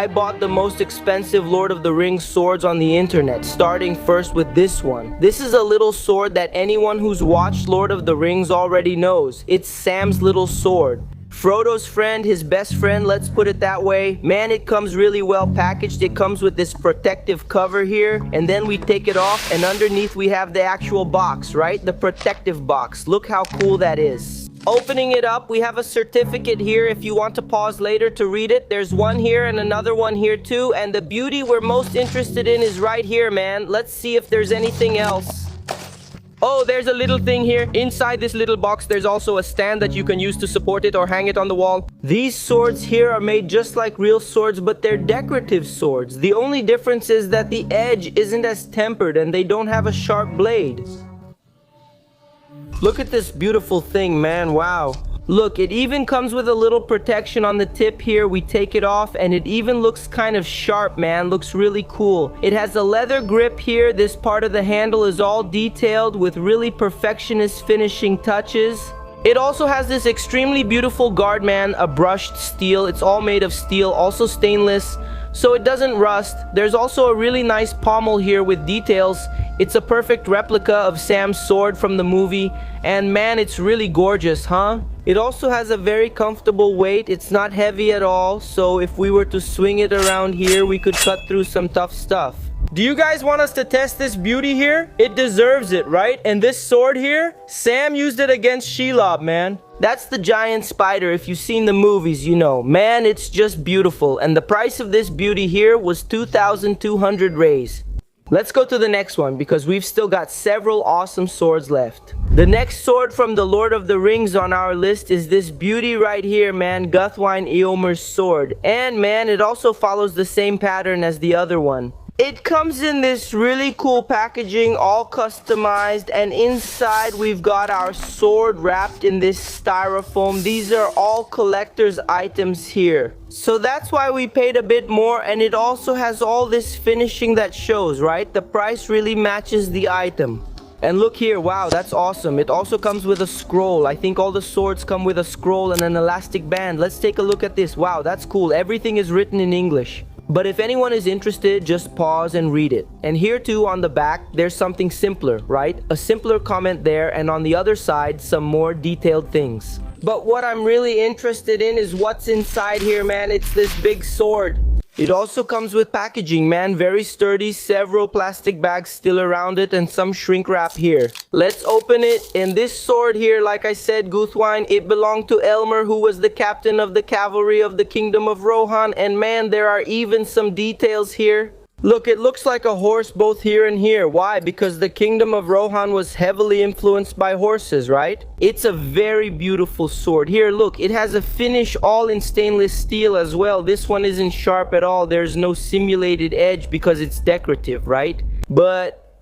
I bought the most expensive Lord of the Rings swords on the internet, starting first with this one. This is a little sword that anyone who's watched Lord of the Rings already knows. It's Sam's little sword. Frodo's friend, his best friend, let's put it that way. Man, it comes really well packaged. It comes with this protective cover here, and then we take it off, and underneath we have the actual box, right? The protective box. Look how cool that is. Opening it up, we have a certificate here if you want to pause later to read it. There's one here and another one here too, and the beauty we're most interested in is right here, man. Let's see if there's anything else. Oh, there's a little thing here. Inside this little box, there's also a stand that you can use to support it or hang it on the wall. These swords here are made just like real swords, but they're decorative swords. The only difference is that the edge isn't as tempered and they don't have a sharp blade. Look at this beautiful thing, man. Wow. Look, it even comes with a little protection on the tip here. We take it off and it even looks kind of sharp, man. Looks really cool. It has a leather grip here. This part of the handle is all detailed with really perfectionist finishing touches. It also has this extremely beautiful guard, man, a brushed steel. It's all made of steel, also stainless, so it doesn't rust. There's also a really nice pommel here with details. It's a perfect replica of Sam's sword from the movie, and man, it's really gorgeous, huh? It also has a very comfortable weight. It's not heavy at all, so if we were to swing it around here, we could cut through some tough stuff. Do you guys want us to test this beauty here? It deserves it, right? And this sword here, Sam used it against Shelob, man. That's the giant spider. If you've seen the movies, you know. Man, it's just beautiful. And the price of this beauty here was 2,200 rays. Let's go to the next one because we've still got several awesome swords left. The next sword from the Lord of the Rings on our list is this beauty right here, man. Guthwine Éomer's sword. And man, it also follows the same pattern as the other one. It comes in this really cool packaging, all customized, and inside we've got our sword wrapped in this styrofoam. These are all collector's items here. So that's why we paid a bit more, and it also has all this finishing that shows, right? The price really matches the item. And look here, wow, that's awesome. It also comes with a scroll. I think all the swords come with a scroll and an elastic band. Let's take a look at this. Wow, that's cool. Everything is written in English. But if anyone is interested, just pause and read it. And here too on the back, there's something simpler, right? A simpler comment there, and on the other side, some more detailed things. But what I'm really interested in is what's inside here, man. It's this big sword. It also comes with packaging, man. Very sturdy, several plastic bags still around it, and some shrink wrap here. Let's open it. And this sword here, like I said, Guthwine, it belonged to Éomer, who was the captain of the cavalry of the kingdom of Rohan. And man, there are even some details here. Look, it looks like a horse both here and here. Why? Because the kingdom of Rohan was heavily influenced by horses, right? It's a very beautiful sword. Here, look, it has a finish all in stainless steel as well. This one isn't sharp at all. There's no simulated edge because it's decorative, right? But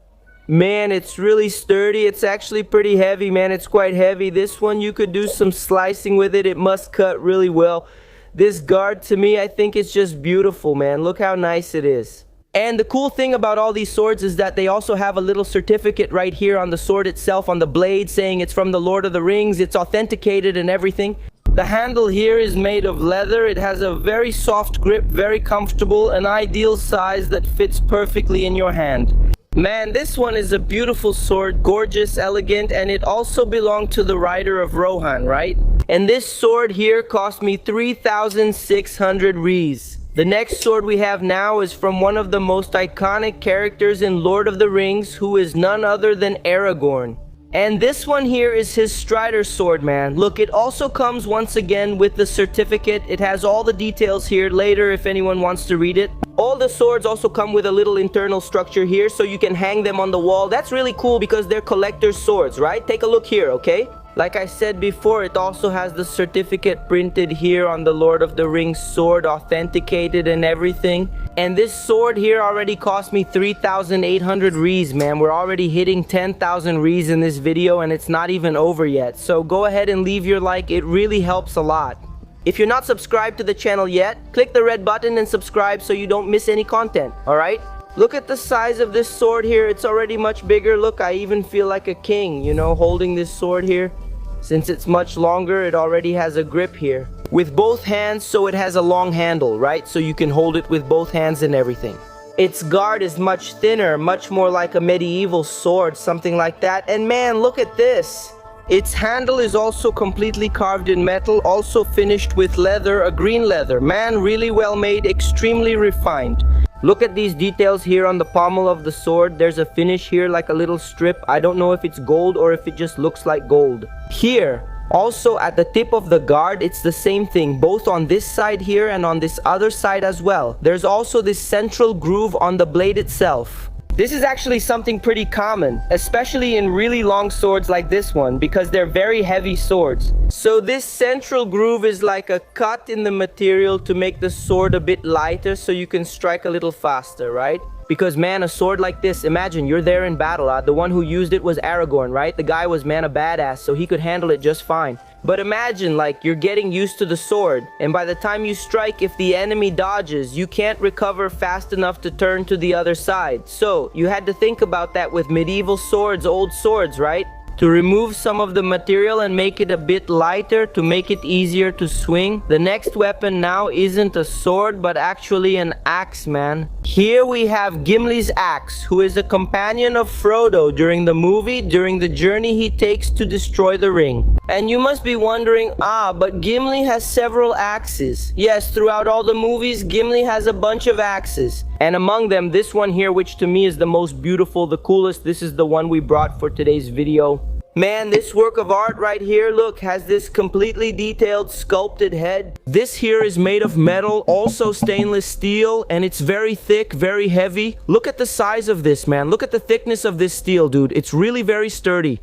man, it's really sturdy. It's actually pretty heavy, man. It's quite heavy. This one, you could do some slicing with it. It must cut really well. This guard, to me, I think it's just beautiful, man. Look how nice it is. And the cool thing about all these swords is that they also have a little certificate right here on the sword itself, on the blade, saying it's from the Lord of the Rings. It's authenticated and everything. The handle here is made of leather. It has a very soft grip, very comfortable, an ideal size that fits perfectly in your hand. Man, this one is a beautiful sword, gorgeous, elegant, and it also belonged to the rider of Rohan, right? And this sword here cost me 3,600 rees. The next sword we have now is from one of the most iconic characters in Lord of the Rings, who is none other than Aragorn. And this one here is his Strider sword, man. Look, it also comes once again with the certificate. It has all the details here later if anyone wants to read it. All the swords also come with a little internal structure here so you can hang them on the wall. That's really cool because they're collector's swords, right? Take a look here, okay? Like I said before, it also has the certificate printed here on the Lord of the Rings sword, authenticated and everything. And this sword here already cost me 3,800 rees, man. We're already hitting 10,000 rees in this video and it's not even over yet. So go ahead and leave your like. It really helps a lot. If you're not subscribed to the channel yet, click the red button and subscribe so you don't miss any content, alright? Look at the size of this sword here. It's already much bigger. Look, I even feel like a king, you know, holding this sword here. Since it's much longer, it already has a grip here. with both hands, so it has a long handle, right? So you can hold it with both hands and everything. Its guard is much thinner, much more like a medieval sword, something like that. And man, look at this. Its handle is also completely carved in metal, also finished with leather, a green leather. Man, really well made, extremely refined. Look at these details here on the pommel of the sword. There's a finish here like a little strip. I don't know if it's gold or if it just looks like gold. Here, also at the tip of the guard, it's the same thing, both on this side here and on this other side as well. There's also this central groove on the blade itself. This is actually something pretty common, especially in really long swords like this one, because they're very heavy swords. So this central groove is like a cut in the material to make the sword a bit lighter so you can strike a little faster, right? Because man, a sword like this, imagine you're there in battle. The one who used it was Aragorn, right? The guy was man a badass, so he could handle it just fine. But imagine like you're getting used to the sword, and by the time you strike, if the enemy dodges, you can't recover fast enough to turn to the other side. So you had to think about that with medieval swords, old swords, right? To remove some of the material and make it a bit lighter to make it easier to swing. The next weapon now isn't a sword but actually an axe, man. Here we have Gimli's axe, who is a companion of Frodo during the movie, during the journey he takes to destroy the ring. And you must be wondering, but Gimli has several axes. Yes, throughout all the movies, Gimli has a bunch of axes. And among them, this one here, which to me is the most beautiful, the coolest, this is the one we brought for today's video. Man, this work of art right here, look, has this completely detailed sculpted head. This here is made of metal, also stainless steel, and it's very thick, very heavy. Look at the size of this, man. Look at the thickness of this steel, dude. It's really very sturdy.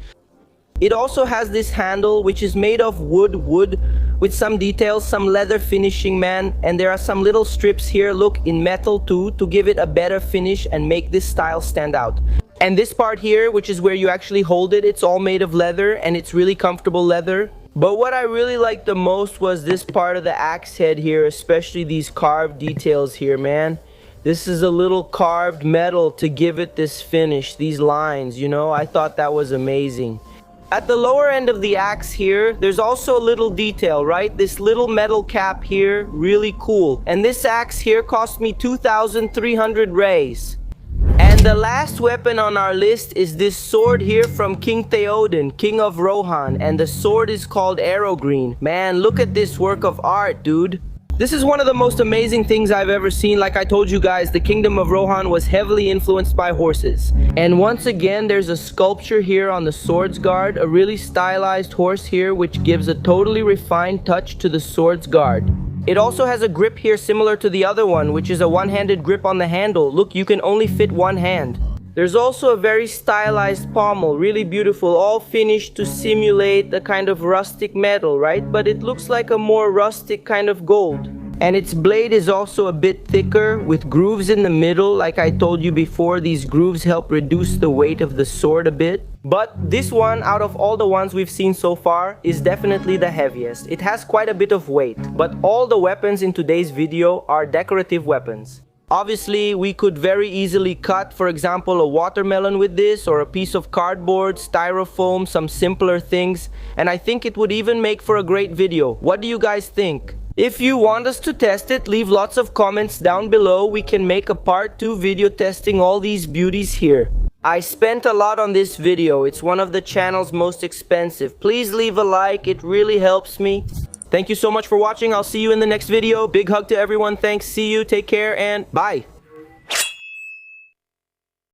It also has this handle, which is made of wood with some details, some leather finishing, man. And there are some little strips here, look, in metal too, to give it a better finish and make this style stand out. And this part here, which is where you actually hold it, it's all made of leather, and it's really comfortable leather. But what I really liked the most was this part of the axe head here, especially these carved details here, man. This is a little carved metal to give it this finish, these lines, you know. I thought that was amazing. At the lower end of the axe here, there's also a little detail, right? This little metal cap here, really cool. And this axe here cost me 2,300 rays. And the last weapon on our list is this sword here from King Theoden, King of Rohan, and the sword is called Aragorn. Man, look at this work of art, dude. This is one of the most amazing things I've ever seen. Like I told you guys, the Kingdom of Rohan was heavily influenced by horses. And once again, there's a sculpture here on the sword's guard, a really stylized horse here, which gives a totally refined touch to the sword's guard. It also has a grip here similar to the other one, which is a one-handed grip on the handle. Look, you can only fit one hand. There's also a very stylized pommel, really beautiful, all finished to simulate a kind of rustic metal, right? But it looks like a more rustic kind of gold. And its blade is also a bit thicker with grooves in the middle. Like I told you before, these grooves help reduce the weight of the sword a bit. But this one, out of all the ones we've seen so far, is definitely the heaviest. It has quite a bit of weight, but all the weapons in today's video are decorative weapons. Obviously, we could very easily cut, for example, a watermelon with this, or a piece of cardboard, styrofoam, some simpler things, and I think it would even make for a great video. What do you guys think? If you want us to test it, leave lots of comments down below. We can make a part 2 video testing all these beauties here. I spent a lot on this video. It's one of the channel's most expensive. Please leave a like, it really helps me. Thank you so much for watching. I'll see you in the next video. Big hug to everyone. Thanks. See you. Take care and bye.